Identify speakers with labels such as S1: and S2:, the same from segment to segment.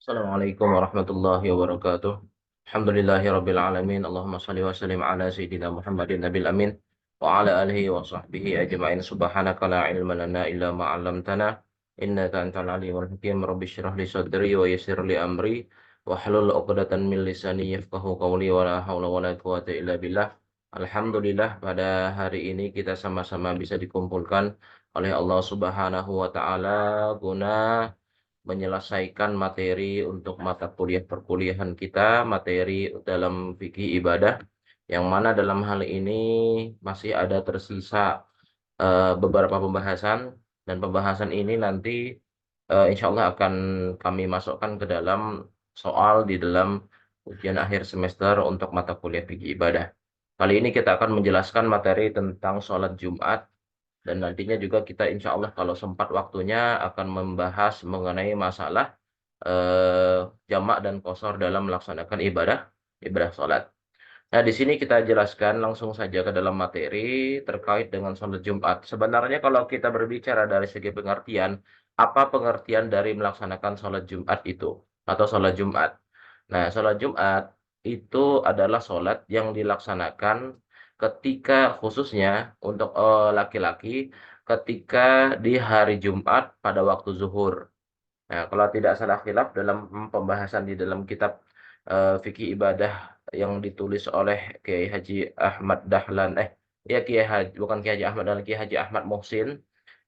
S1: Assalamualaikum warahmatullahi wabarakatuh. Alhamdulillahirabbil alamin. Allahumma shalli wa sallim ala sayyidina Muhammadin nabil amin wa ala alihi wa sahbihi ajma'in. Subhanaka la ilma lana illa ma 'allamtana innaka antal alimul hakim. Rabbi shrah li sadri wa yassir li amri wahlul 'uqdatan min lisani yafqahu qawli wa la haula wa la quwwata illa billah. Alhamdulillah pada hari ini kita sama-sama bisa dikumpulkan oleh Allah Subhanahu wa taala guna menyelesaikan materi untuk mata kuliah perkuliahan kita, materi dalam fikih ibadah, yang mana dalam hal ini masih ada tersisa beberapa pembahasan, dan pembahasan ini nanti insya Allah akan kami masukkan ke dalam soal di dalam ujian akhir semester untuk mata kuliah fikih ibadah. Kali ini kita akan menjelaskan materi tentang sholat Jumat, dan nantinya juga kita insya Allah kalau sempat waktunya akan membahas mengenai masalah jamak dan qashar dalam melaksanakan ibadah ibadah sholat. Nah, di sini kita jelaskan langsung saja ke dalam materi terkait dengan sholat Jumat. Sebenarnya kalau kita berbicara dari segi pengertian, apa pengertian dari melaksanakan sholat Jumat itu atau sholat Jumat? Nah, sholat Jumat itu adalah sholat yang dilaksanakan ketika khususnya untuk laki-laki ketika di hari Jumat pada waktu zuhur. Nah, kalau tidak salah khilaf dalam pembahasan di dalam kitab fikih ibadah yang ditulis oleh Kiai Haji Ahmad Dahlan, ya Kiai Haji, bukan Kiai Haji Ahmad Dahlan, Kiai Haji Ahmad Muhsin.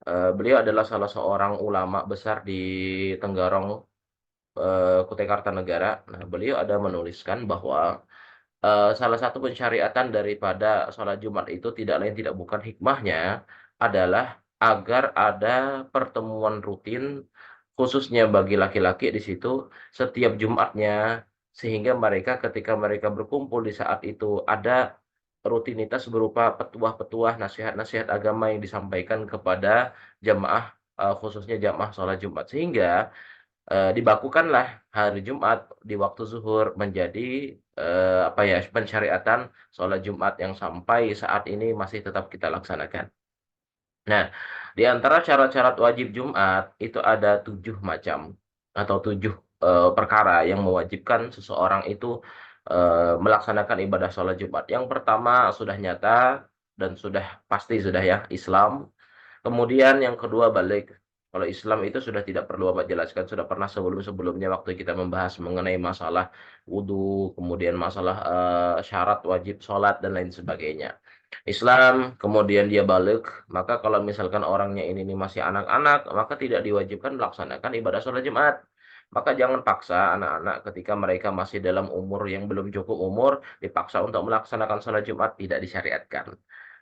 S1: Beliau adalah salah seorang ulama besar di Tenggarong, Kutai Kartanegara. Nah, beliau ada menuliskan bahwa salah satu pensyariatan daripada sholat Jumat itu tidak lain tidak bukan hikmahnya adalah agar ada pertemuan rutin khususnya bagi laki-laki di situ setiap Jumatnya, sehingga mereka ketika mereka berkumpul di saat itu ada rutinitas berupa petuah-petuah nasihat-nasihat agama yang disampaikan kepada jamaah, khususnya jamaah sholat Jumat, sehingga dibakukanlah hari Jumat di waktu zuhur menjadi apa ya, pensyariatan sholat Jumat yang sampai saat ini masih tetap kita laksanakan. Nah, di antara syarat-syarat wajib Jumat itu ada 7 macam atau 7 perkara yang mewajibkan seseorang itu melaksanakan ibadah sholat Jumat. Yang pertama sudah nyata dan sudah pasti sudah ya, Islam. Kemudian yang kedua balik. Kalau Islam itu sudah tidak perlu Bapak jelaskan, sudah pernah sebelum-sebelumnya waktu kita membahas mengenai masalah wudhu, kemudian masalah syarat wajib sholat dan lain sebagainya. Islam, kemudian dia balik, maka kalau misalkan orangnya ini masih anak-anak, maka tidak diwajibkan melaksanakan ibadah sholat Jumat. Maka jangan paksa anak-anak ketika mereka masih dalam umur yang belum cukup umur, dipaksa untuk melaksanakan sholat Jumat, tidak disyariatkan.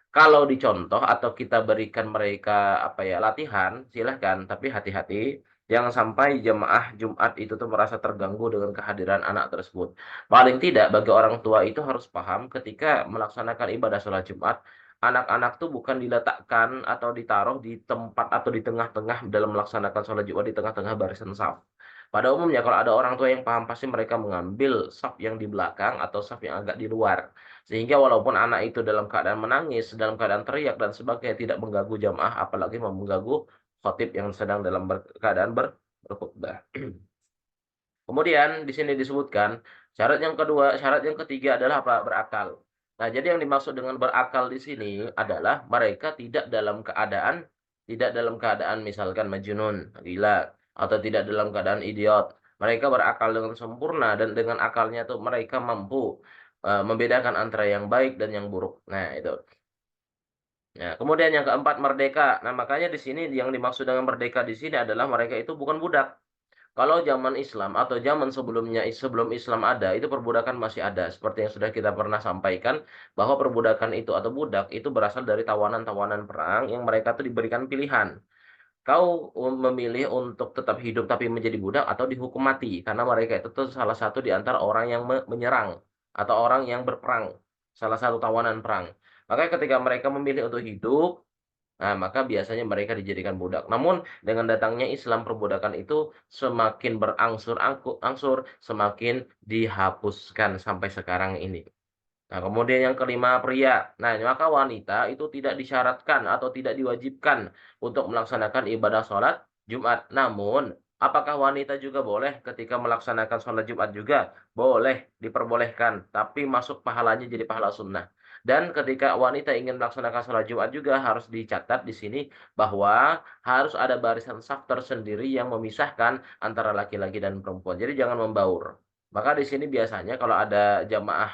S1: Kalau dicontoh atau kita berikan mereka apa ya, latihan, silahkan, tapi hati-hati jangan sampai jemaah Jumat itu tuh merasa terganggu dengan kehadiran anak tersebut. Paling tidak bagi orang tua itu harus paham ketika melaksanakan ibadah sholat Jumat, anak-anak tuh bukan diletakkan atau ditaruh di tempat atau di tengah-tengah dalam melaksanakan sholat Jumat di tengah-tengah barisan saf. Pada umumnya kalau ada orang tua yang paham pasti mereka mengambil saf yang di belakang atau saf yang agak di luar. Sehingga walaupun anak itu dalam keadaan menangis, dalam keadaan teriak dan sebagainya tidak mengganggu jamaah, apalagi mengganggu khatib yang sedang dalam keadaan berkhutbah. Kemudian di sini disebutkan syarat yang kedua, syarat yang ketiga adalah apa? Berakal. Nah, jadi yang dimaksud dengan berakal di sini adalah mereka tidak dalam keadaan misalkan majnun, gila, atau tidak dalam keadaan idiot. Mereka berakal dengan sempurna dan dengan akalnya tuh mereka mampu membedakan antara yang baik dan yang buruk. Nah, itu. Nah, kemudian yang keempat merdeka. Nah, makanya di sini yang dimaksud dengan merdeka di sini adalah mereka itu bukan budak. Kalau zaman Islam atau zaman sebelumnya sebelum Islam ada, itu perbudakan masih ada. Seperti yang sudah kita pernah sampaikan bahwa perbudakan itu atau budak itu berasal dari tawanan-tawanan perang yang mereka itu diberikan pilihan. Kau memilih untuk tetap hidup tapi menjadi budak atau dihukum mati karena mereka itu tuh salah satu di antara orang yang menyerang atau orang yang berperang, salah satu tawanan perang. Makanya ketika mereka memilih untuk hidup, nah, maka biasanya mereka dijadikan budak. Namun dengan datangnya Islam, perbudakan itu semakin berangsur-angsur, semakin dihapuskan sampai sekarang ini. Nah, kemudian yang kelima pria. Nah, maka wanita itu tidak disyaratkan atau tidak diwajibkan untuk melaksanakan ibadah sholat Jumat. Namun Apakah wanita juga boleh ketika melaksanakan sholat Jumat juga? Boleh, diperbolehkan, tapi masuk pahalanya jadi pahala sunnah. Dan ketika wanita ingin melaksanakan sholat Jumat juga harus dicatat di sini bahwa harus ada barisan saf tersendiri yang memisahkan antara laki-laki dan perempuan. Jadi jangan membaur. Maka di sini biasanya kalau ada jamaah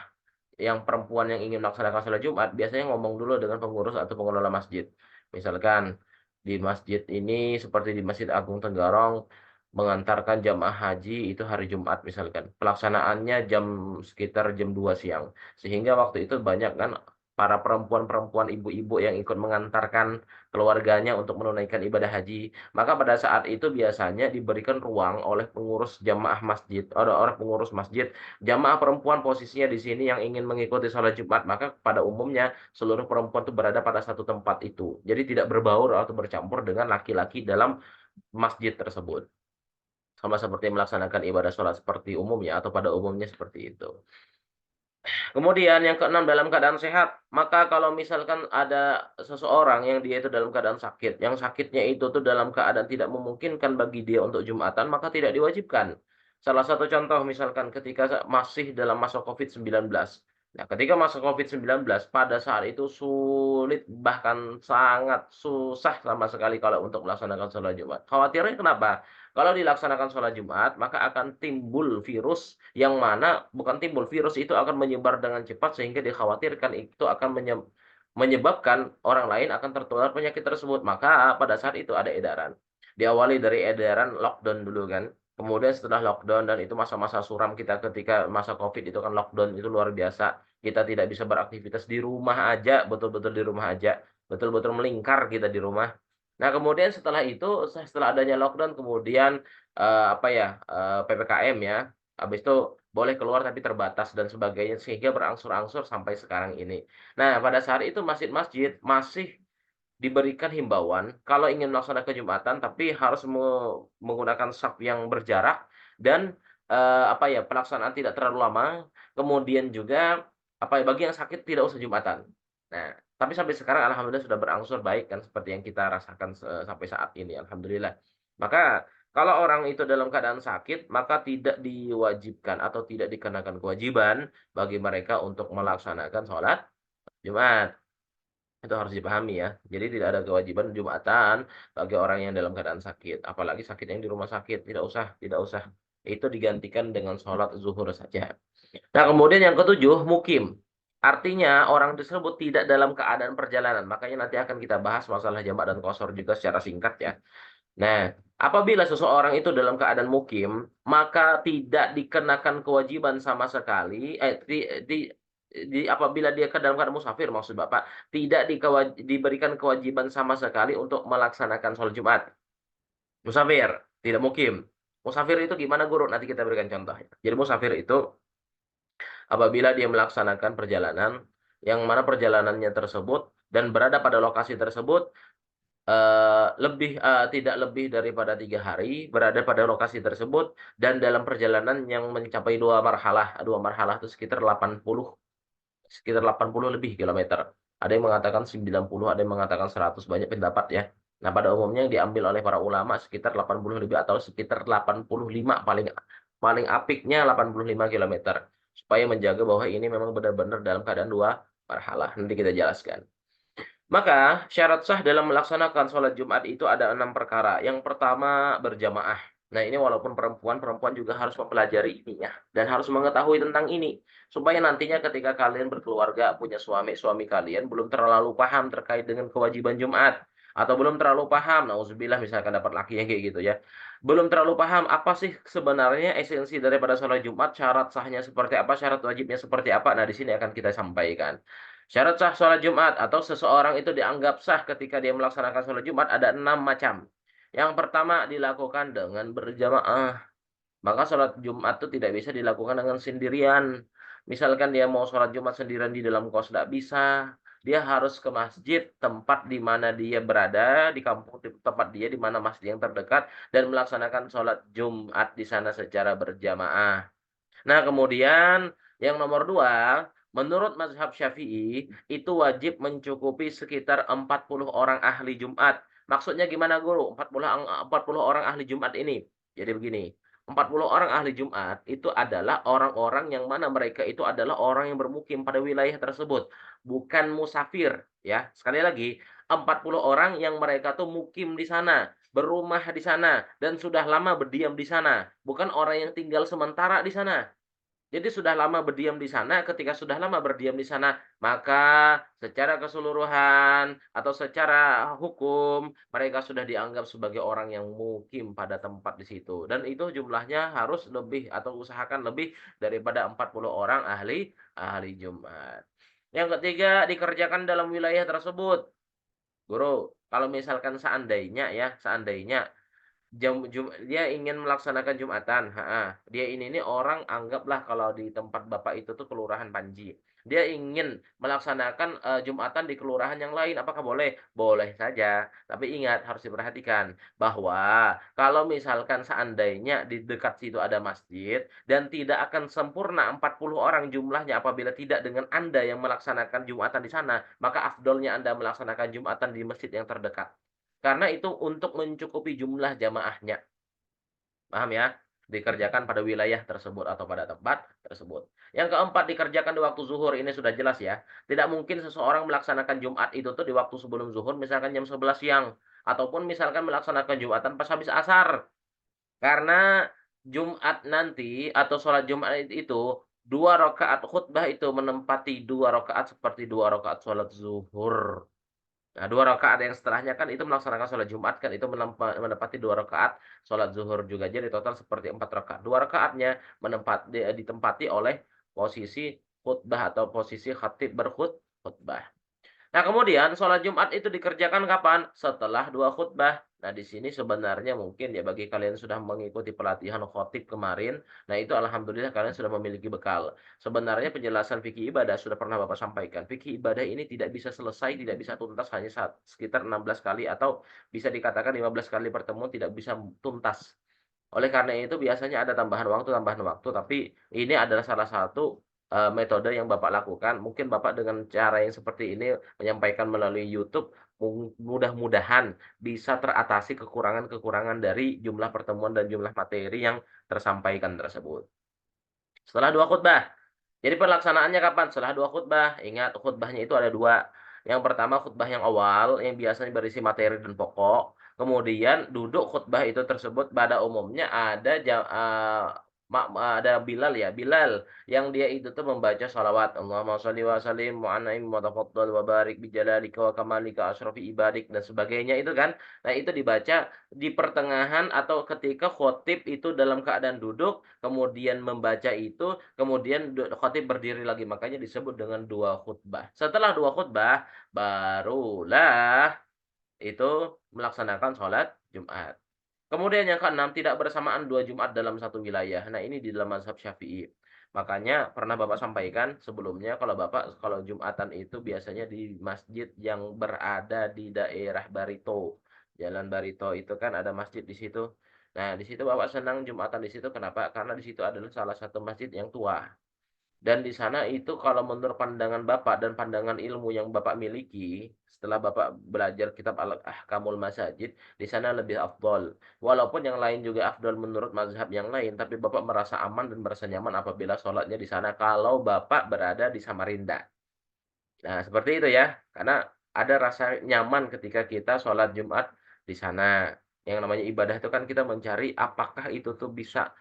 S1: yang perempuan yang ingin melaksanakan sholat Jumat biasanya ngomong dulu dengan pengurus atau pengelola masjid. Misalkan di masjid ini seperti di Masjid Agung Tenggarong mengantarkan jamaah haji itu hari Jumat misalkan. Pelaksanaannya sekitar jam 2 siang. Sehingga waktu itu banyak kan para perempuan-perempuan ibu-ibu yang ikut mengantarkan keluarganya untuk menunaikan ibadah haji. Maka pada saat itu biasanya diberikan ruang oleh pengurus jamaah masjid, oleh pengurus masjid. Jamaah perempuan posisinya di sini yang ingin mengikuti sholat Jumat, maka pada umumnya seluruh perempuan itu berada pada satu tempat itu. Jadi tidak berbaur atau bercampur dengan laki-laki dalam masjid tersebut. Sama seperti melaksanakan ibadah sholat seperti umumnya atau pada umumnya seperti itu. Kemudian yang keenam dalam keadaan sehat. Maka kalau misalkan ada seseorang yang dia itu dalam keadaan sakit, yang sakitnya itu tuh dalam keadaan tidak memungkinkan bagi dia untuk Jumatan, maka tidak diwajibkan. Salah satu contoh misalkan ketika masih dalam masa COVID-19. Nah, ketika masa COVID-19 pada saat itu sulit bahkan sangat susah sama sekali kalau untuk melaksanakan sholat Jumat. Khawatirnya kenapa? Kalau dilaksanakan sholat Jumat, maka akan timbul virus yang mana bukan timbul virus itu akan menyebar dengan cepat sehingga dikhawatirkan itu akan menyebabkan orang lain akan tertular penyakit tersebut. Maka pada saat itu ada edaran. Diawali dari edaran lockdown dulu kan. Kemudian setelah lockdown dan itu masa-masa suram kita ketika masa COVID itu kan lockdown itu luar biasa. Kita tidak bisa beraktivitas di rumah aja, betul-betul di rumah aja. Betul-betul melingkar kita di rumah. Nah, kemudian setelah itu, setelah adanya lockdown, kemudian PPKM ya, habis itu boleh keluar tapi terbatas dan sebagainya, sehingga berangsur-angsur sampai sekarang ini. Nah, pada saat itu masjid-masjid masih diberikan himbauan kalau ingin melaksanakan Jumatan, tapi harus menggunakan shaf yang berjarak dan pelaksanaan tidak terlalu lama. Kemudian juga bagi yang sakit tidak usah Jumatan. Nah, tapi sampai sekarang alhamdulillah sudah berangsur baik kan seperti yang kita rasakan sampai saat ini alhamdulillah. Maka kalau orang itu dalam keadaan sakit, maka tidak diwajibkan atau tidak dikenakan kewajiban bagi mereka untuk melaksanakan sholat Jumat. Itu harus dipahami ya. Jadi tidak ada kewajiban Jumatan bagi orang yang dalam keadaan sakit. Apalagi sakit yang di rumah sakit. Tidak usah, tidak usah. Itu digantikan dengan sholat zuhur saja. Nah, kemudian yang ketujuh, mukim. Artinya orang tersebut tidak dalam keadaan perjalanan. Makanya nanti akan kita bahas masalah jamak dan qashar juga secara singkat ya. Nah, apabila seseorang itu dalam keadaan mukim, maka tidak dikenakan kewajiban sama sekali, apabila dia ke dalam keadaan musafir, maksud Bapak, tidak diberikan kewajiban sama sekali untuk melaksanakan sholat Jumat. Musafir, tidak mukim. Musafir itu gimana guru? Nanti kita berikan contoh. Jadi musafir itu apabila dia melaksanakan perjalanan, yang mana perjalanannya tersebut dan berada pada lokasi tersebut tidak lebih daripada 3 hari berada pada lokasi tersebut dan dalam perjalanan yang mencapai dua marhalah itu sekitar 80 lebih kilometer. Ada yang mengatakan 90, ada yang mengatakan 100, banyak pendapat ya. Nah, pada umumnya yang diambil oleh para ulama sekitar 80 lebih atau sekitar 85 paling paling apiknya 85 kilometer supaya menjaga bahwa ini memang benar-benar dalam keadaan dua marhalah. Nanti kita jelaskan. Maka syarat sah dalam melaksanakan sholat Jumat itu ada 6 perkara. Yang pertama berjamaah. Nah, ini walaupun perempuan juga harus mempelajari ininya dan harus mengetahui tentang ini supaya nantinya ketika kalian berkeluarga punya suami kalian belum terlalu paham terkait dengan kewajiban Jumat atau belum terlalu paham, nauzubillah misalkan dapat laki yang kayak gitu ya. Belum terlalu paham apa sih sebenarnya esensi daripada sholat Jumat, syarat sahnya seperti apa, syarat wajibnya seperti apa. Nah, di sini akan kita sampaikan. Syarat sah sholat Jumat atau seseorang itu dianggap sah ketika dia melaksanakan sholat Jumat ada 6 macam. Yang pertama dilakukan dengan berjamaah. Maka sholat Jumat itu tidak bisa dilakukan dengan sendirian. Misalkan dia mau sholat Jumat sendirian di dalam kos, tidak bisa. Dia harus ke masjid tempat di mana dia berada, di kampung tempat dia, di mana masjid yang terdekat, dan melaksanakan sholat Jumat di sana secara berjamaah. Nah, kemudian yang nomor dua, menurut mazhab Syafi'i, itu wajib mencukupi sekitar 40 orang ahli Jumat. Maksudnya gimana, Guru? 40 orang ahli Jumat ini. Jadi begini, 40 orang ahli Jumat itu adalah orang-orang yang mana mereka itu adalah orang yang bermukim pada wilayah tersebut, bukan musafir ya. Sekali lagi, 40 orang yang mereka tuh mukim di sana, berumah di sana dan sudah lama berdiam di sana, bukan orang yang tinggal sementara di sana. Jadi sudah lama berdiam di sana, ketika sudah lama berdiam di sana, maka secara keseluruhan atau secara hukum mereka sudah dianggap sebagai orang yang mukim pada tempat di situ. Dan itu jumlahnya harus lebih atau usahakan lebih daripada 40 orang ahli ahli Jumat. Yang ketiga, dikerjakan dalam wilayah tersebut. Guru, kalau misalkan seandainya ya, seandainya dia ingin melaksanakan Jumatan, heeh. Dia ini orang anggaplah kalau di tempat Bapak itu tuh Kelurahan Panji. Dia ingin melaksanakan, Jumatan di kelurahan yang lain, apakah boleh? Boleh saja, tapi ingat harus diperhatikan bahwa kalau misalkan seandainya di dekat situ ada masjid dan tidak akan sempurna 40 orang jumlahnya apabila tidak dengan Anda yang melaksanakan Jumatan di sana, maka afdolnya Anda melaksanakan Jumatan di masjid yang terdekat. Karena itu untuk mencukupi jumlah jamaahnya, paham ya? Dikerjakan pada wilayah tersebut atau pada tempat tersebut. Yang keempat, dikerjakan di waktu zuhur, ini sudah jelas ya. Tidak mungkin seseorang melaksanakan Jumat itu tuh di waktu sebelum zuhur, misalkan jam 11 siang. Ataupun misalkan melaksanakan Jumatan pas habis asar. Karena Jumat nanti atau sholat Jumat itu, 2 rakaat khutbah itu menempati 2 rakaat seperti 2 rakaat sholat zuhur. Nah, 2 rakaat yang setelahnya kan itu melaksanakan sholat Jumat kan itu menempati 2 rakaat sholat zuhur juga. Jadi total seperti 4 rakaat. 2 rakaatnya ditempati oleh posisi khutbah atau posisi khatib khutbah. Nah, kemudian sholat Jumat itu dikerjakan kapan? Setelah 2 khutbah. Nah, di sini sebenarnya mungkin ya bagi kalian sudah mengikuti pelatihan khatib kemarin, nah itu alhamdulillah kalian sudah memiliki bekal. Sebenarnya penjelasan fikih ibadah sudah pernah Bapak sampaikan. Fikih ibadah ini tidak bisa selesai, tidak bisa tuntas hanya sekitar 16 kali atau bisa dikatakan 15 kali pertemuan tidak bisa tuntas. Oleh karena itu biasanya ada tambahan waktu, tapi ini adalah salah satu, metode yang Bapak lakukan. Mungkin Bapak dengan cara yang seperti ini menyampaikan melalui YouTube, mudah-mudahan bisa teratasi kekurangan-kekurangan dari jumlah pertemuan dan jumlah materi yang tersampaikan tersebut. Setelah 2 khutbah. Jadi pelaksanaannya kapan? Setelah 2 khutbah. Ingat khutbahnya itu ada 2. Yang pertama khutbah yang awal yang biasanya berisi materi dan pokok. Kemudian duduk khutbah itu tersebut pada umumnya ada ada Bilal ya, Bilal yang dia itu tuh membaca shalawat. Allahumma shalli wa sallim wa an'im wa tafaddal wa barik bi jalalika wa kamalika asrafi ibadik dan sebagainya itu kan. Nah, itu dibaca di pertengahan atau ketika khotib itu dalam keadaan duduk, kemudian membaca itu, kemudian khatib berdiri lagi, makanya disebut dengan 2 khutbah. Setelah 2 khutbah, barulah itu melaksanakan sholat Jumat. Kemudian yang keenam, tidak bersamaan 2 Jumat dalam satu wilayah. Nah, ini di dalam mazhab Syafi'i. Makanya pernah Bapak sampaikan sebelumnya kalau Jumatan itu biasanya di masjid yang berada di daerah Barito. Jalan Barito itu kan ada masjid di situ. Nah, di situ Bapak senang Jumatan di situ kenapa? Karena di situ adalah salah satu masjid yang tua. Dan di sana itu kalau menurut pandangan Bapak dan pandangan ilmu yang Bapak miliki, setelah Bapak belajar kitab Al-Ahkamul Masajid, di sana lebih afdol. Walaupun yang lain juga afdol menurut mazhab yang lain, tapi Bapak merasa aman dan merasa nyaman apabila sholatnya di sana kalau Bapak berada di Samarinda. Nah, seperti itu ya. Karena ada rasa nyaman ketika kita sholat Jumat di sana. Yang namanya ibadah itu kan kita mencari apakah itu tuh bisa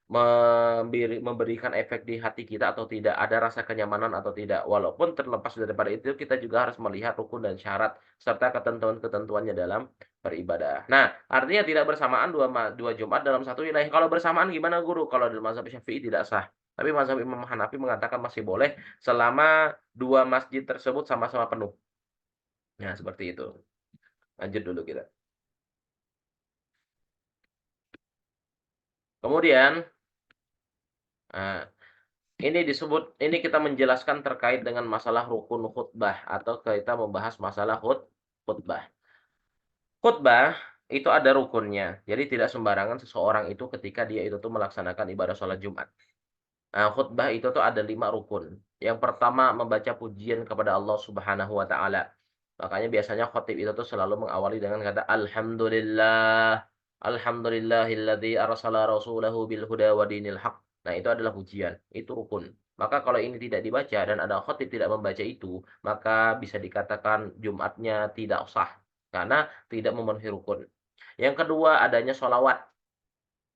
S1: memberikan efek di hati kita atau tidak, ada rasa kenyamanan atau tidak. Walaupun terlepas daripada itu kita juga harus melihat rukun dan syarat serta ketentuan-ketentuannya dalam beribadah. Nah, artinya tidak bersamaan dua Jumat dalam satu wilayah. Kalau bersamaan gimana Guru? Kalau dalam mazhab Syafi'i tidak sah. Tapi mazhab Imam Hanafi mengatakan masih boleh selama 2 masjid tersebut sama-sama penuh. Nah, seperti itu. Lanjut dulu kita. Kemudian, nah, ini kita menjelaskan terkait dengan masalah rukun khutbah atau kita membahas masalah khutbah. Khutbah itu ada rukunnya. Jadi tidak sembarangan seseorang itu ketika dia itu tuh melaksanakan ibadah sholat Jumat. Nah, khutbah itu tuh ada 5 rukun. Yang pertama membaca pujian kepada Allah Subhanahu wa taala. Makanya biasanya khotib itu tuh selalu mengawali dengan kata alhamdulillah. Alhamdulillahilladzi arsala rasulahu bil huda wa dinil haq. Nah, itu adalah pujian, itu rukun. Maka kalau ini tidak dibaca dan ada khatib tidak membaca itu, maka bisa dikatakan Jumatnya tidak sah karena tidak memenuhi rukun. Yang kedua adanya sholawat.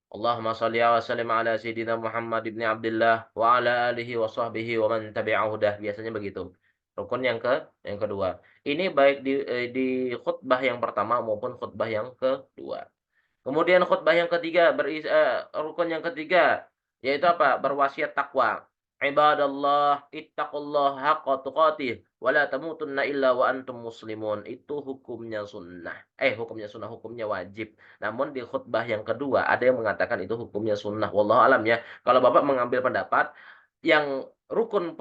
S1: Allahumma shalli wa sallim ala sayyidina Muhammad ibn Abdullah wa ala alihi wa sahbihi wa man tabi'ahu dah. Biasanya begitu. Rukun yang kedua. Ini baik di khutbah yang pertama maupun khutbah yang kedua. Kemudian khutbah yang ketiga rukun yang ketiga yaitu apa? Berwasiat takwa. Ibadallah ittaqullah haqqa tuqatih wa la tamutunna illa wa antum muslimun. Itu hukumnya sunnah. Hukumnya sunnah, hukumnya wajib. Namun di khutbah yang kedua ada yang mengatakan itu hukumnya sunnah. Wallahu alam ya. Kalau Bapak mengambil pendapat yang rukun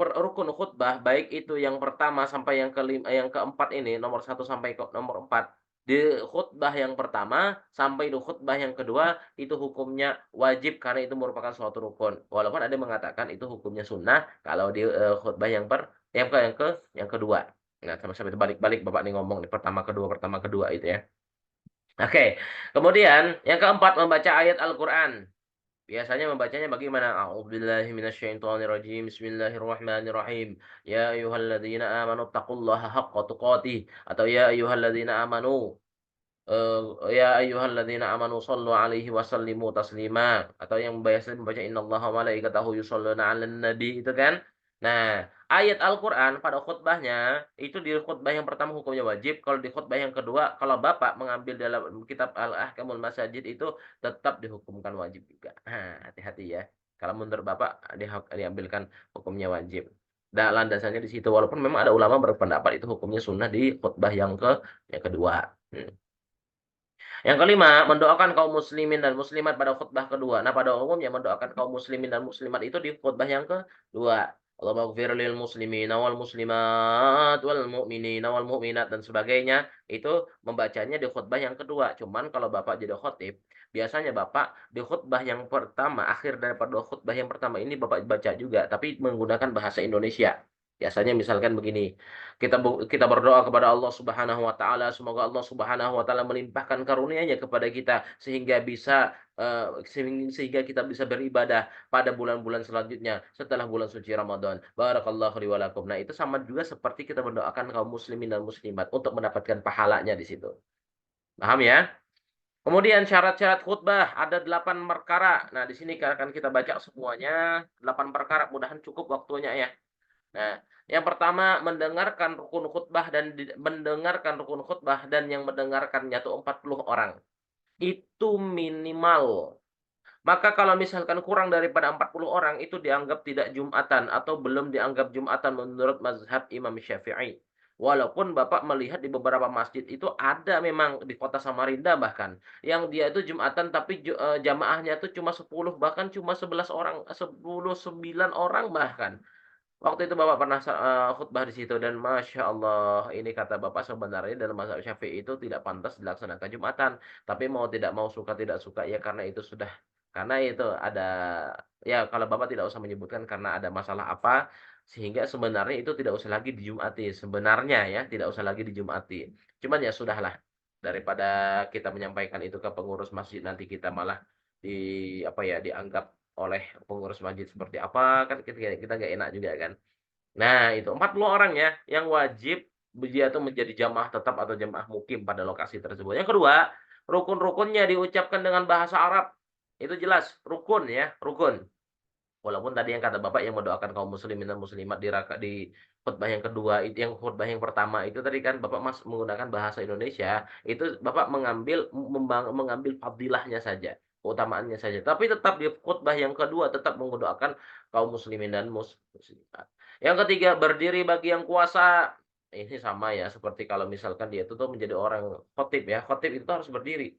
S1: khutbah baik itu yang pertama sampai yang kelima, yang keempat ini nomor satu sampai ke nomor empat di khutbah yang pertama sampai di khutbah yang kedua itu hukumnya wajib karena itu merupakan suatu rukun. Walaupun ada yang mengatakan itu hukumnya sunnah kalau di khutbah yang kedua. Nah, sama-sama itu balik-balik Bapak nih ngomong nih pertama kedua itu ya. Oke. Kemudian yang keempat membaca ayat Al-Qur'an. Biasanya membacanya bagaimana? A'udzubillahi minasyaitonirrajim. Bismillahirrahmanirrahim. Ya ayyuhalladzina amanu taqullaha haqqa tuqatih atau ya ayyuhalladzina amanu ya ayyuhalladzina amanu shallu alaihi wa sallimu taslima atau yang biasa membaca innallaha wa malaikatahu yusholluna 'alan nabi itu kan. Nah, ayat Al-Qur'an pada khutbahnya itu di khutbah yang pertama hukumnya wajib, kalau di khutbah yang kedua kalau Bapak mengambil dalam kitab Al-Ahkamul Masajid itu tetap dihukumkan wajib juga. Hati-hati ya. Kalau menurut Bapak diambilkan hukumnya wajib. Nah, landasannya di situ walaupun memang ada ulama berpendapat itu hukumnya sunnah di khutbah yang kedua. Yang kelima, mendoakan kaum muslimin dan muslimat pada khutbah kedua. Nah, pada umumnya mendoakan kaum muslimin dan muslimat itu di khutbah yang kedua. Allahumma ighfir lil muslimin wal muslimat wal mu'minin wal mu'minat dan sebagainya. Itu membacanya di khutbah yang kedua. Cuman kalau Bapak jadi khotib, biasanya Bapak di khutbah yang pertama, akhir daripada khutbah yang pertama ini Bapak baca juga, tapi menggunakan bahasa Indonesia. Biasanya misalkan begini, kita berdoa kepada Allah Subhanahu wa taala, semoga Allah Subhanahu wa taala melimpahkan karunia-Nya kepada kita sehingga sehingga kita bisa beribadah pada bulan-bulan selanjutnya setelah bulan suci Ramadan. Barakallahu li wa lakum. Nah, itu sama juga seperti kita mendoakan kaum muslimin dan muslimat untuk mendapatkan pahalanya di situ. Paham ya? Kemudian syarat-syarat khutbah ada 8 perkara. Nah, di sini akan kita baca semuanya 8 perkara. Mudahan cukup waktunya ya. Nah, yang pertama mendengarkan rukun khutbah dan yang mendengarkannya itu 40 orang. Itu minimal. Maka kalau misalkan kurang daripada 40 orang itu dianggap tidak Jumatan atau belum dianggap Jumatan menurut mazhab Imam Syafi'i. Walaupun Bapak melihat di beberapa masjid itu ada memang di kota Samarinda bahkan yang dia itu Jumatan tapi jamaahnya itu cuma 10 bahkan cuma 11 orang, 10 9 orang bahkan. Waktu itu Bapak pernah khutbah di situ dan Masya Allah ini kata Bapak sebenarnya dalam mazhab Syafi'i itu tidak pantas dilaksanakan Jumatan. Tapi mau tidak mau suka tidak suka ya karena itu ada ya kalau Bapak tidak usah menyebutkan karena ada masalah apa sehingga sebenarnya itu tidak usah lagi dijumati. Sebenarnya ya tidak usah lagi dijumati. Cuman ya sudahlah daripada kita menyampaikan itu ke pengurus masjid nanti kita malah dianggap oleh pengurus masjid seperti apa kan kita nggak enak juga kan. Nah, itu 40 orang ya yang wajib dia tuh menjadi jamaah tetap atau jamaah mukim pada lokasi tersebut. Yang kedua, rukun-rukunnya diucapkan dengan bahasa Arab. Itu jelas rukun ya, rukun. Walaupun tadi yang kata Bapak yang mendoakan kaum muslimin dan muslimat di khutbah yang kedua, itu yang khutbah yang pertama itu tadi kan Bapak menggunakan bahasa Indonesia, itu Bapak mengambil fadilahnya saja, keutamaannya saja. Tapi tetap di khutbah yang kedua tetap mendoakan kaum muslimin dan muslimat. Yang ketiga, berdiri bagi yang kuasa. Ini sama ya, seperti kalau misalkan dia itu tuh menjadi orang khotib ya. Khotib itu harus berdiri.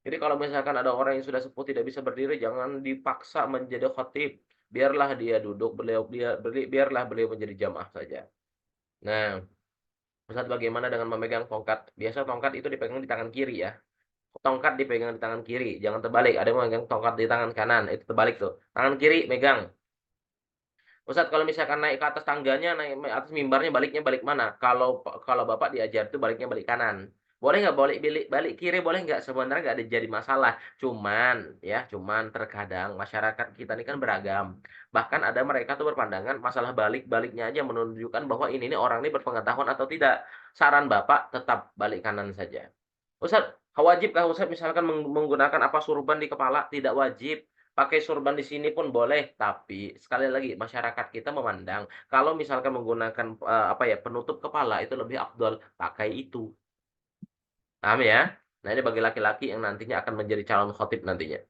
S1: Jadi kalau misalkan ada orang yang sudah sepuh tidak bisa berdiri, jangan dipaksa menjadi khotib. Biarlah dia duduk, biarlah beliau menjadi jamaah saja. Nah, Ustaz bagaimana dengan memegang tongkat? Biasa tongkat itu dipegang di tangan kiri ya. Tongkat dipegang di tangan kiri, jangan terbalik. Ada yang memegang tongkat di tangan kanan, itu terbalik tuh. Tangan kiri megang. Ustaz kalau misalkan naik ke atas tangganya, naik atas mimbarnya baliknya balik mana? Kalau Bapak diajar itu baliknya balik kanan. Boleh nggak balik kiri boleh nggak? Sebenarnya nggak ada jadi masalah. Cuman terkadang masyarakat kita ini kan beragam. Bahkan ada mereka tuh berpandangan masalah baliknya aja menunjukkan bahwa ini nih orang ini berpengetahuan atau tidak. Saran Bapak tetap balik kanan saja. Ustaz, wajibkah Ustaz misalkan menggunakan apa surban di kepala? Tidak wajib. Pakai surban di sini pun boleh, tapi sekali lagi masyarakat kita memandang kalau misalkan menggunakan, penutup kepala itu lebih afdol, pakai itu. Paham ya? Nah, ini bagi laki-laki yang nantinya akan menjadi calon khatib nantinya.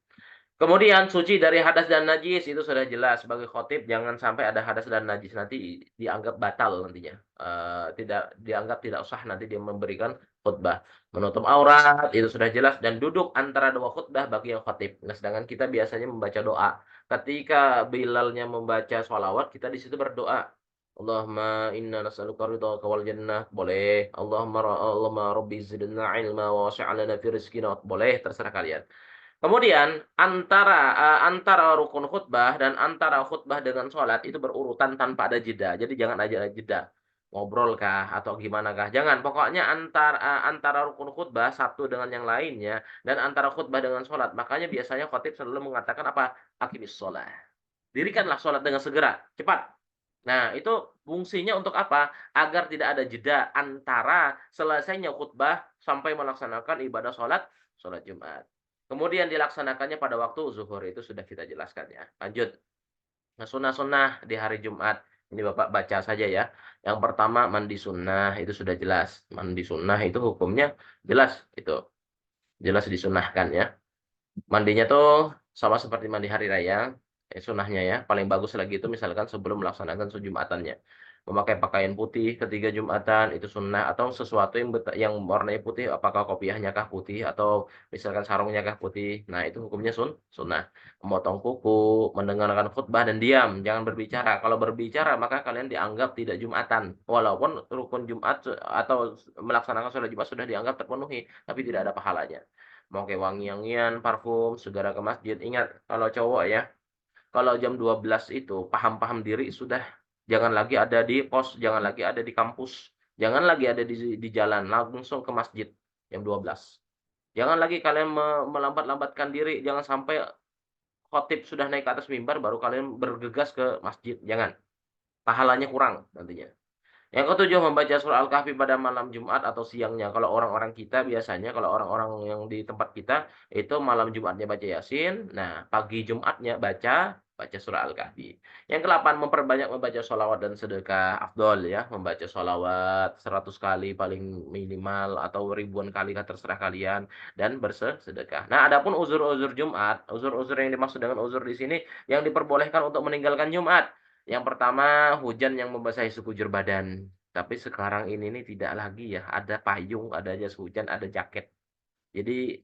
S1: Kemudian suci dari hadas dan najis itu sudah jelas sebagai khatib jangan sampai ada hadas dan najis nanti dianggap batal nantinya. Tidak dianggap tidak sah nanti dia memberikan khutbah. Menutup aurat itu sudah jelas dan duduk antara dua khutbah bagi yang khatib. Nah, sedangkan kita biasanya membaca doa. Ketika Bilalnya membaca sholawat, kita di situ berdoa. Allahumma inna nas'aluka ridhaka wal jannah boleh. Allahumma rabbi zidna ilma wa wasi' lana fi rizqina boleh terserah kalian. Kemudian antara rukun khutbah dan antara khutbah dengan sholat itu berurutan tanpa ada jeda. Jadi jangan ada jeda. Ngobrol kah atau gimana kah? Jangan. Pokoknya antara rukun khutbah satu dengan yang lainnya dan antara khutbah dengan sholat. Makanya biasanya khatib selalu mengatakan apa? Aqimis sholat. Dirikanlah sholat dengan segera. Cepat. Nah, itu fungsinya untuk apa? Agar tidak ada jeda antara selesainya khutbah sampai melaksanakan ibadah sholat Jumat. Kemudian dilaksanakannya pada waktu zuhur itu sudah kita jelaskan ya. Lanjut. Nah, sunnah-sunnah di hari Jumat. Ini Bapak baca saja ya. Yang pertama mandi sunnah itu sudah jelas. Mandi sunnah itu hukumnya jelas itu. Jelas disunahkan ya. Mandinya tuh sama seperti mandi hari raya, sunahnya ya. Paling bagus lagi itu misalkan sebelum melaksanakan Jumatannya. Memakai pakaian putih ketika Jumatan itu sunnah atau sesuatu yang warnanya putih, apakah kopiahnya kah putih atau misalkan sarungnya kah putih. Nah, itu hukumnya sunnah. Memotong kuku, mendengarkan khutbah dan diam, jangan berbicara. Kalau berbicara maka kalian dianggap tidak Jumatan. Walaupun rukun Jumat atau melaksanakan sholat Jumat sudah dianggap terpenuhi, tapi tidak ada pahalanya. Mau kayak wangi-wangian, parfum, segera ke masjid. Ingat, kalau cowok ya, kalau jam 12 itu paham-paham diri sudah jangan lagi ada di pos, jangan lagi ada di kampus, jangan lagi ada di jalan, langsung ke masjid jam 12. Jangan lagi kalian melambat-lambatkan diri, jangan sampai khotib sudah naik ke atas mimbar baru kalian bergegas ke masjid, jangan. Pahalanya kurang nantinya. Yang ketujuh, membaca surah Al-Kahfi pada malam Jumat atau siangnya. Kalau orang-orang kita biasanya, kalau orang-orang yang di tempat kita, itu malam Jumatnya baca Yasin. Nah, pagi Jumatnya baca surah Al-Kahfi. Yang ke-8, memperbanyak membaca sholawat dan sedekah. Afdol ya, membaca sholawat 100 kali paling minimal atau ribuan kali terserah kalian. Dan bersedekah. Nah, adapun uzur-uzur Jumat, uzur-uzur yang dimaksud dengan uzur di sini, yang diperbolehkan untuk meninggalkan Jumat. Yang pertama, hujan yang membasahi sekujur badan. Tapi sekarang ini nih tidak lagi ya, ada payung, ada jas hujan, ada jaket. Jadi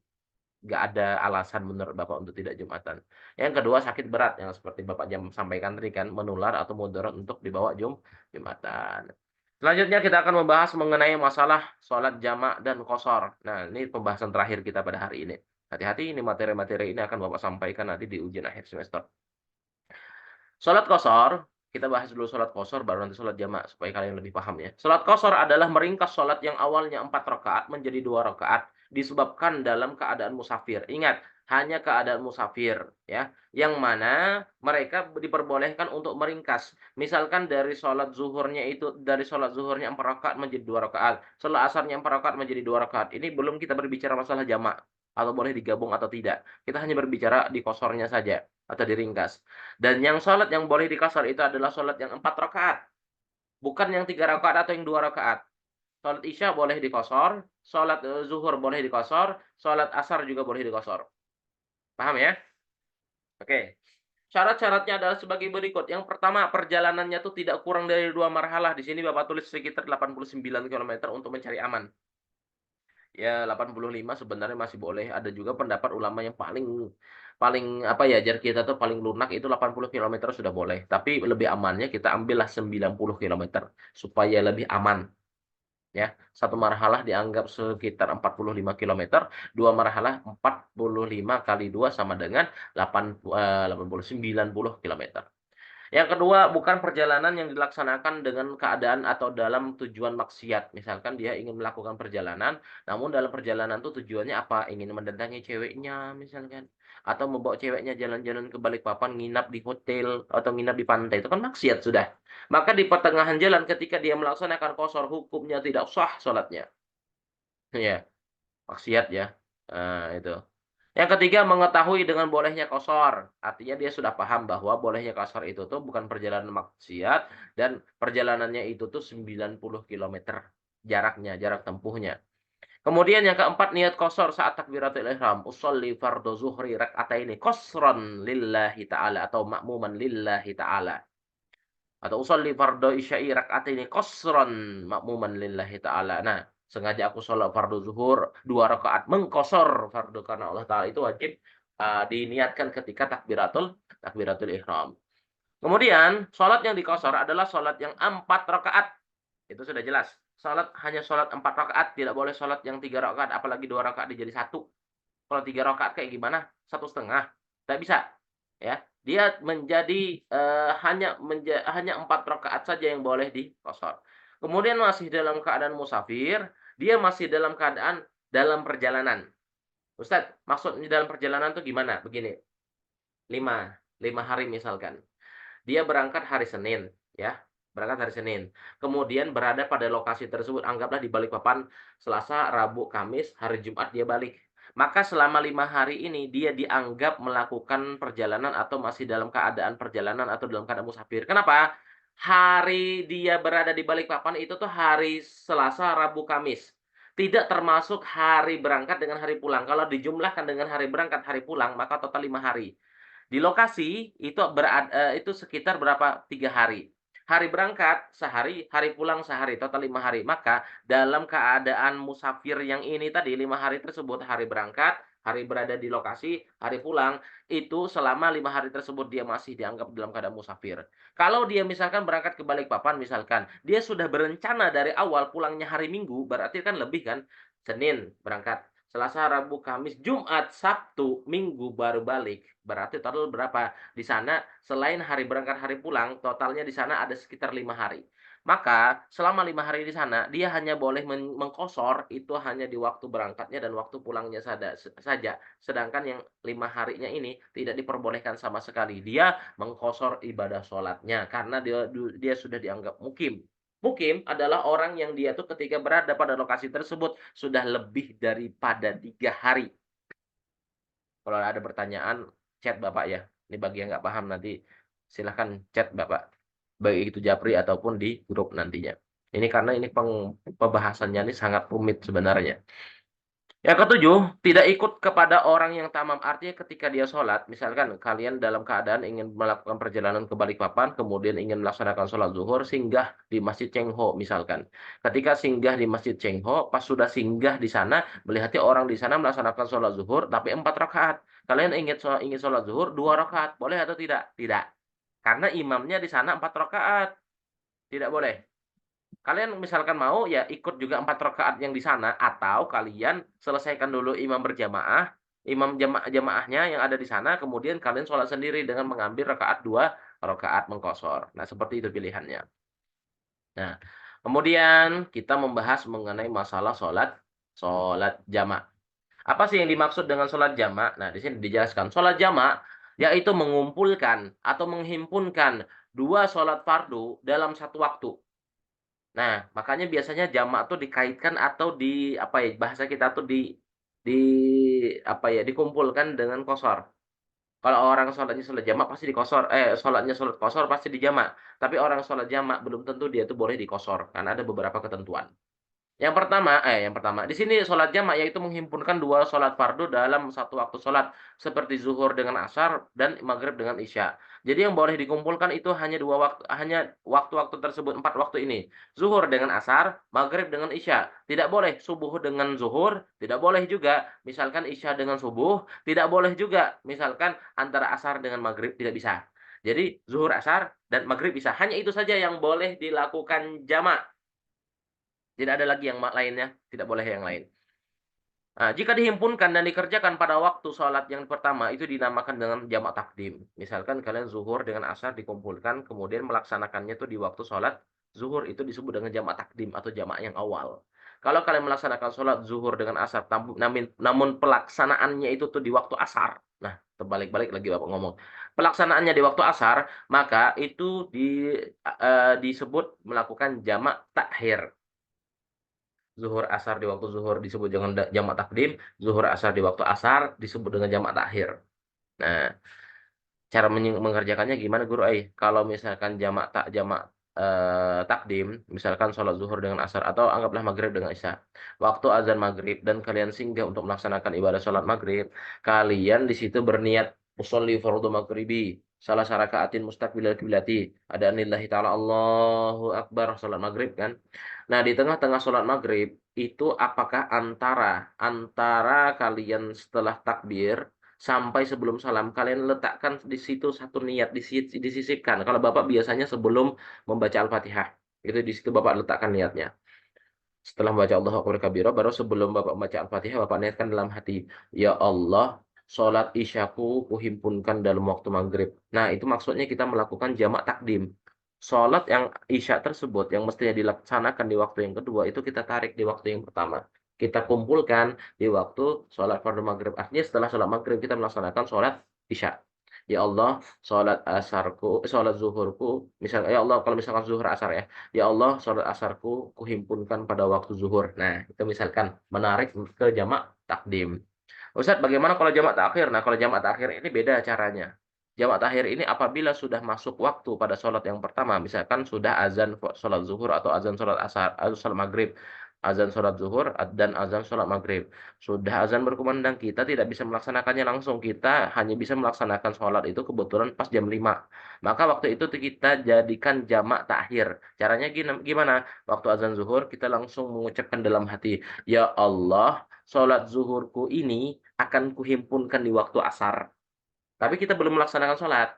S1: nggak ada alasan menurut Bapak untuk tidak Jumatan. Yang kedua, sakit berat yang seperti Bapak sampaikan tadi kan, menular atau mudarat untuk dibawa Jumatan. Selanjutnya kita akan membahas mengenai masalah sholat jamak dan qashar. Nah, ini pembahasan terakhir kita pada hari ini. Hati-hati ini materi-materi ini akan Bapak sampaikan nanti di ujian akhir semester. Sholat qashar, kita bahas dulu sholat qashar baru nanti sholat jamak supaya kalian lebih paham ya. Sholat qashar adalah meringkas sholat yang awalnya 4 rakaat menjadi 2 rakaat disebabkan dalam keadaan musafir. Ingat, hanya keadaan musafir ya, yang mana mereka diperbolehkan untuk meringkas. Misalkan dari sholat zuhurnya 4 rakaat menjadi 2 rakaat, sholat asarnya 4 rakaat menjadi 2 rakaat. Ini belum kita berbicara masalah jamak atau boleh digabung atau tidak. Kita hanya berbicara di qasharnya saja atau diringkas. Dan yang sholat yang boleh dikasar itu adalah sholat yang 4 rakaat. Bukan yang 3 rakaat atau yang 2 rakaat. Sholat isya boleh dikosor, sholat zuhur boleh dikosor, sholat asar juga boleh dikosor. Paham ya? Oke. Syarat-syaratnya adalah sebagai berikut. Yang pertama, perjalanannya tuh tidak kurang dari 2 marhalah. Di sini Bapak tulis sekitar 89 km untuk mencari aman. Ya 85 sebenarnya masih boleh. Ada juga pendapat ulama yang paling paling apa ya, jar kita tuh paling lunak itu 80 kilometer sudah boleh. Tapi lebih amannya kita ambillah 90 kilometer supaya lebih aman. Ya, satu marhalah dianggap sekitar 45 kilometer, dua marhalah 45 kali 2 sama dengan 80, 80 90 kilometer. Yang kedua, bukan perjalanan yang dilaksanakan dengan keadaan atau dalam tujuan maksiat. Misalkan dia ingin melakukan perjalanan, namun dalam perjalanan itu tujuannya apa? Ingin mendatangi ceweknya misalkan. Atau membawa ceweknya jalan-jalan ke Balikpapan, nginap di hotel, atau nginap di pantai. Itu kan maksiat sudah. Maka di pertengahan jalan ketika dia melaksanakan qashar, hukumnya tidak sah sholatnya. Ya, maksiat ya. Nah, itu. Yang ketiga, mengetahui dengan bolehnya qashar. Artinya dia sudah paham bahwa bolehnya qashar itu tuh bukan perjalanan maksiat dan perjalanannya itu tuh 90 kilometer jaraknya, jarak tempuhnya. Kemudian yang keempat, niat qashar saat takbiratul ihram. Usolli fardhu zuhri rak'ataini qasran lillahi ta'ala atau ma'muman lillahi ta'ala. Atau usolli fardhu isya'i rak'ataini qasran ma'muman lillahi ta'ala. Nah, sengaja aku sholat fardu zuhur 2 rakaat mengqashar fardu karena Allah Ta'ala itu wajib diniatkan ketika takbiratul ihram. Kemudian, sholat yang diqashar adalah sholat yang 4 rakaat. Itu sudah jelas. Hanya sholat 4 rakaat, tidak boleh sholat yang 3 rakaat, apalagi 2 rakaat dijadi 1. Kalau 3 rakaat kayak gimana? 1,5. Tidak bisa. Ya, dia menjadi hanya 4 rakaat saja yang boleh diqashar. Kemudian masih dalam keadaan musafir, dia masih dalam keadaan dalam perjalanan. Ustadz, maksudnya dalam perjalanan itu gimana? Begini, 5 hari misalkan. Dia berangkat hari Senin, ya. Berangkat hari Senin. Kemudian berada pada lokasi tersebut, anggaplah di Balikpapan, Selasa, Rabu, Kamis, hari Jumat dia balik. Maka selama 5 hari ini dia dianggap melakukan perjalanan atau masih dalam keadaan perjalanan atau dalam keadaan musafir. Kenapa? Hari dia berada di Balikpapan itu tuh hari Selasa, Rabu, Kamis. Tidak termasuk hari berangkat dengan hari pulang. Kalau dijumlahkan dengan hari berangkat, hari pulang, maka total 5 hari. Di lokasi itu sekitar berapa? 3 hari. Hari berangkat sehari, hari pulang sehari, total 5 hari. Maka dalam keadaan musafir yang ini tadi 5 hari tersebut, hari berangkat, hari berada di lokasi, hari pulang, itu selama 5 hari tersebut dia masih dianggap dalam keadaan musafir. Kalau dia misalkan berangkat ke Balikpapan misalkan, dia sudah berencana dari awal pulangnya hari Minggu, berarti kan lebih kan? Senin berangkat, Selasa, Rabu, Kamis, Jumat, Sabtu, Minggu baru balik. Berarti total berapa? Di sana selain hari berangkat, hari pulang, totalnya di sana ada sekitar 5 hari. Maka selama 5 hari di sana, dia hanya boleh mengkosor itu hanya di waktu berangkatnya dan waktu pulangnya saja. Sedangkan yang 5 harinya ini tidak diperbolehkan sama sekali. Dia mengkosor ibadah sholatnya karena dia sudah dianggap mukim. Mukim adalah orang yang dia tuh ketika berada pada lokasi tersebut sudah lebih daripada 3 hari. Kalau ada pertanyaan, chat Bapak ya. Ini bagi yang nggak paham nanti silahkan chat Bapak. Baik itu Japri ataupun di grup nantinya. Ini karena ini pembahasannya ini sangat rumit sebenarnya. Yang ketujuh, tidak ikut kepada orang yang tamam. Artinya ketika dia sholat, misalkan kalian dalam keadaan ingin melakukan perjalanan ke Balikpapan, kemudian ingin melaksanakan sholat zuhur, singgah di Masjid Cengho misalkan. Ketika singgah di Masjid Cengho, pas sudah singgah di sana, melihatnya orang di sana melaksanakan sholat zuhur, tapi 4 rakaat. Kalian ingin sholat zuhur 2 rakaat, boleh atau tidak? Tidak. Karena imamnya di sana 4 rakaat. Tidak boleh. Kalian misalkan mau ya ikut juga 4 rakaat yang di sana atau kalian selesaikan dulu imam jamaahnya yang ada di sana, kemudian kalian sholat sendiri dengan mengambil 2 rakaat mengkosor. Nah, seperti itu pilihannya. Nah, kemudian kita membahas mengenai masalah sholat jamak. Apa sih yang dimaksud dengan sholat jamak? Nah, di sini dijelaskan. Sholat jamak yaitu mengumpulkan atau menghimpunkan 2 sholat fardu dalam satu waktu. Nah, makanya biasanya jamak tuh dikaitkan atau apa ya, bahasa kita tuh di apa ya, dikumpulkan dengan qashar. Kalau orang sholatnya sholat jamak pasti sholatnya sholat qashar pasti dijamak. Tapi orang sholat jamak belum tentu dia tuh boleh diqashar, karena ada beberapa ketentuan. Yang pertama, di sini sholat jamak yaitu menghimpunkan 2 sholat fardu dalam satu waktu sholat seperti zuhur dengan asar dan maghrib dengan isya. Jadi yang boleh dikumpulkan itu hanya waktu-waktu tersebut 4 waktu ini. Zuhur dengan asar, maghrib dengan isya. Tidak boleh subuh dengan zuhur, tidak boleh juga misalkan isya dengan subuh, tidak boleh juga misalkan antara asar dengan maghrib, tidak bisa. Jadi zuhur asar dan maghrib isya. Hanya itu saja yang boleh dilakukan jamak. Tidak ada lagi yang lainnya, tidak boleh yang lain. Nah, jika dihimpunkan dan dikerjakan pada waktu sholat yang pertama itu dinamakan dengan jamak takdim. Misalkan kalian zuhur dengan asar dikumpulkan, kemudian melaksanakannya itu di waktu sholat zuhur itu disebut dengan jamak takdim atau jamak yang awal. Kalau kalian melaksanakan sholat zuhur dengan asar, namun pelaksanaannya itu tuh di waktu asar. Nah, terbalik-balik lagi Bapak ngomong. Pelaksanaannya di waktu asar, maka itu disebut melakukan jamak takhir. Zuhur asar di waktu zuhur disebut dengan jamak takdim, zuhur asar di waktu asar disebut dengan jamak takhir. Nah, cara mengerjakannya gimana Guru Ai? Kalau misalkan jamak takdim, misalkan sholat zuhur dengan asar atau anggaplah maghrib dengan isya. Waktu azan maghrib dan kalian singgah untuk melaksanakan ibadah sholat maghrib, kalian di situ berniat usolli fardhu maghribi salah sarakaatin mustaqbilal qiblati. Ada anillahi ta'ala Allahu Akbar sholat maghrib kan. Nah, di tengah-tengah sholat maghrib itu apakah antara kalian setelah takbir sampai sebelum salam kalian letakkan di situ satu niat disisipkan. Kalau Bapak biasanya sebelum membaca Al-Fatihah, itu di situ Bapak letakkan niatnya. Setelah membaca Allahu Akbar kabira, baru sebelum Bapak membaca Al-Fatihah, Bapak niatkan dalam hati, ya Allah, sholat isyaku kuhimpunkan dalam waktu maghrib. Nah, itu maksudnya kita melakukan jamak takdim. Sholat yang isya tersebut, yang mestinya dilaksanakan di waktu yang kedua, itu kita tarik di waktu yang pertama. Kita kumpulkan di waktu sholat fardu maghrib. Artinya setelah sholat maghrib, kita melaksanakan sholat isya. Ya Allah, sholat zuhurku, misalnya ya Allah, kalau misalkan zuhur asar ya, ya Allah, sholat asarku kuhimpunkan pada waktu zuhur. Nah, itu misalkan menarik ke jamak takdim. Ustadz, bagaimana kalau jamak takhir? Nah, kalau jamak takhir ini beda caranya. Jamak takhir ini apabila sudah masuk waktu pada sholat yang pertama, misalkan sudah azan sholat zuhur atau azan sholat asar, atau sholat maghrib, azan sholat zuhur dan azan sholat maghrib. Sudah azan berkumandang, kita tidak bisa melaksanakannya langsung. Kita hanya bisa melaksanakan sholat itu kebetulan pas jam 5. Maka waktu itu kita jadikan jamak takhir. Caranya gimana? Waktu azan zuhur, kita langsung mengucapkan dalam hati, ya Allah, sholat zuhurku ini akan kuhimpunkan di waktu asar. Tapi kita belum melaksanakan sholat.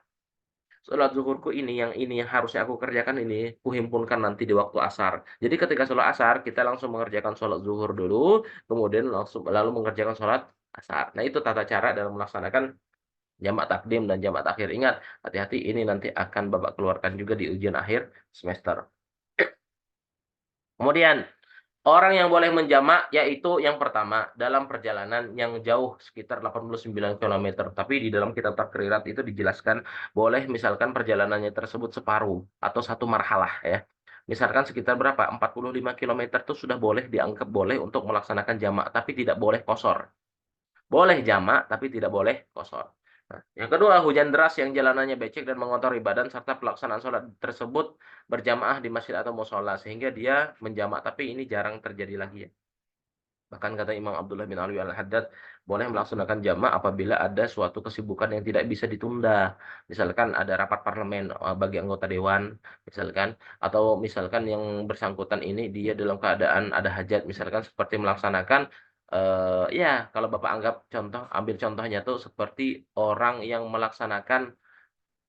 S1: Sholat zuhurku ini yang harusnya aku kerjakan ini, kuhimpunkan nanti di waktu asar. Jadi ketika sholat asar, kita langsung mengerjakan sholat zuhur dulu, kemudian lalu mengerjakan sholat asar. Nah, itu tata cara dalam melaksanakan jamak takdim dan jamak takhir. Ingat, hati-hati ini nanti akan Bapak keluarkan juga di ujian akhir semester. Kemudian, orang yang boleh menjamak yaitu yang pertama dalam perjalanan yang jauh sekitar 89 kilometer. Tapi di dalam kitab Takrirat itu dijelaskan boleh misalkan perjalanannya tersebut separuh atau satu marhalah ya. Misalkan sekitar berapa? 45 kilometer itu sudah boleh dianggap boleh untuk melaksanakan jamak tapi tidak boleh kosor. Boleh jamak tapi tidak boleh kosor. Nah, yang kedua, hujan deras yang jalanannya becek dan mengotori badan serta pelaksanaan sholat tersebut berjamaah di masjid atau musola sehingga dia menjamak tapi ini jarang terjadi lagi ya. Bahkan kata Imam Abdullah bin Alwi Al-Haddad, boleh melaksanakan jamak apabila ada suatu kesibukan yang tidak bisa ditunda. Misalkan ada rapat parlemen bagi anggota dewan, misalkan, atau misalkan yang bersangkutan ini dia dalam keadaan ada hajat, misalkan seperti melaksanakan, ya kalau Bapak anggap contoh, ambil contohnya tuh seperti orang yang melaksanakan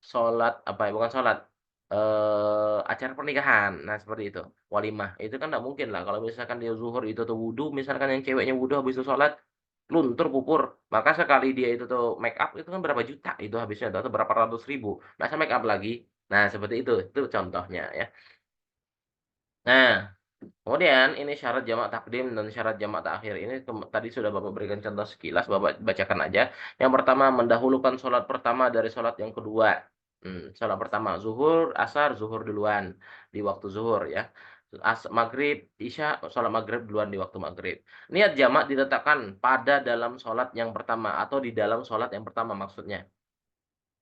S1: sholat apa ya, bukan sholat, acara pernikahan. Nah, seperti itu, walimah. Itu kan nggak mungkin lah kalau misalkan dia zuhur itu tuh wudu, misalkan yang ceweknya wudu habis itu sholat, luntur kukur. Maka sekali dia itu tuh make up itu kan berapa juta itu habisnya atau berapa ratus ribu. Masa make up lagi? Nah, seperti itu contohnya ya. Nah, kemudian ini syarat jamak takdim dan syarat jamak takhir. Ini tadi sudah Bapak berikan contoh sekilas, Bapak bacakan aja. Yang pertama, mendahulukan sholat pertama dari sholat yang kedua. Sholat pertama, zuhur, asar, zuhur duluan di waktu zuhur ya. Maghrib, isya, sholat maghrib duluan di waktu maghrib. Niat jamak diletakkan pada dalam sholat yang pertama atau di dalam sholat yang pertama maksudnya.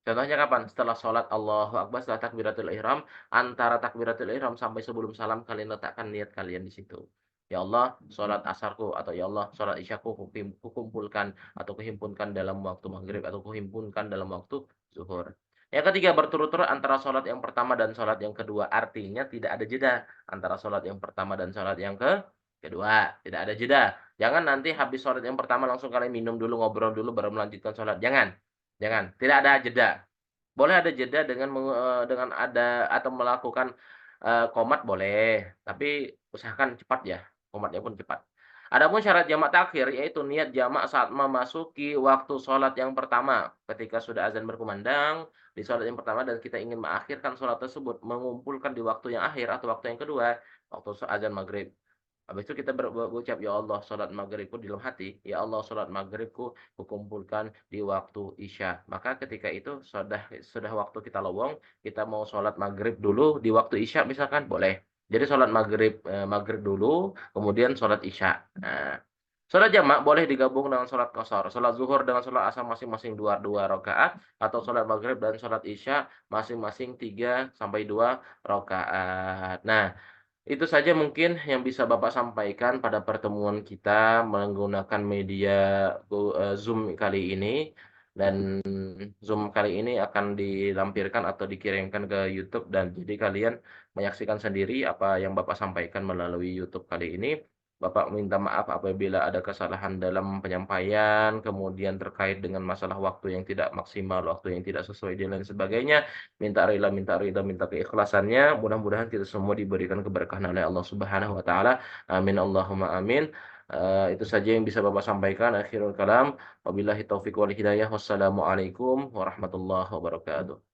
S1: Contohnya kapan? Setelah sholat Allahu Akbar, setelah takbiratul ihram, antara takbiratul ihram sampai sebelum salam kalian letakkan niat kalian di situ. Ya Allah, sholat asarku atau ya Allah, sholat isyaku kukumpulkan atau kuhimpunkan dalam waktu maghrib atau kuhimpunkan dalam waktu zuhur. Yang ketiga, berturut-turut antara sholat yang pertama dan sholat yang kedua. Artinya tidak ada jeda antara sholat yang pertama dan sholat yang kedua. Tidak ada jeda. Jangan nanti habis sholat yang pertama langsung kalian minum dulu, ngobrol dulu, baru melanjutkan sholat. Jangan. Jangan, tidak ada jeda. Boleh ada jeda dengan ada atau melakukan, qomat boleh, tapi usahakan cepat ya, qomatnya pun cepat. Adapun syarat jamak takhir yaitu niat jamak saat memasuki waktu sholat yang pertama. Ketika sudah azan berkumandang di sholat yang pertama dan kita ingin mengakhirkan sholat tersebut, mengumpulkan di waktu yang akhir atau waktu yang kedua, waktu azan maghrib. Habis itu kita berucap, "Ya Allah, sholat maghribku di dalam hati. Ya Allah, sholat maghribku kukumpulkan di waktu isya." Maka ketika itu sudah waktu kita lowong, kita mau sholat maghrib dulu di waktu isya misalkan, boleh. Jadi sholat maghrib dulu, kemudian sholat isya. Nah, sholat jamak boleh digabung dengan sholat qashar. Sholat zuhur dengan sholat asar masing-masing dua dua rakaat, atau sholat maghrib dan sholat isya masing-masing 3 sampai 2 rakaat. Nah, itu saja mungkin yang bisa Bapak sampaikan pada pertemuan kita menggunakan media Zoom kali ini. Dan Zoom kali ini akan dilampirkan atau dikirimkan ke YouTube, dan jadi kalian menyaksikan sendiri apa yang Bapak sampaikan melalui YouTube kali ini. Bapak minta maaf apabila ada kesalahan dalam penyampaian, kemudian terkait dengan masalah waktu yang tidak maksimal, waktu yang tidak sesuai dan lain sebagainya. Minta keikhlasannya. Mudah-mudahan kita semua diberikan keberkahan oleh Allah Subhanahu wa taala. Amin Allahumma amin. Itu saja yang bisa Bapak sampaikan. Akhirul kalam. Wabillahi taufiq wal hidayah. Wassalamualaikum warahmatullahi wabarakatuh.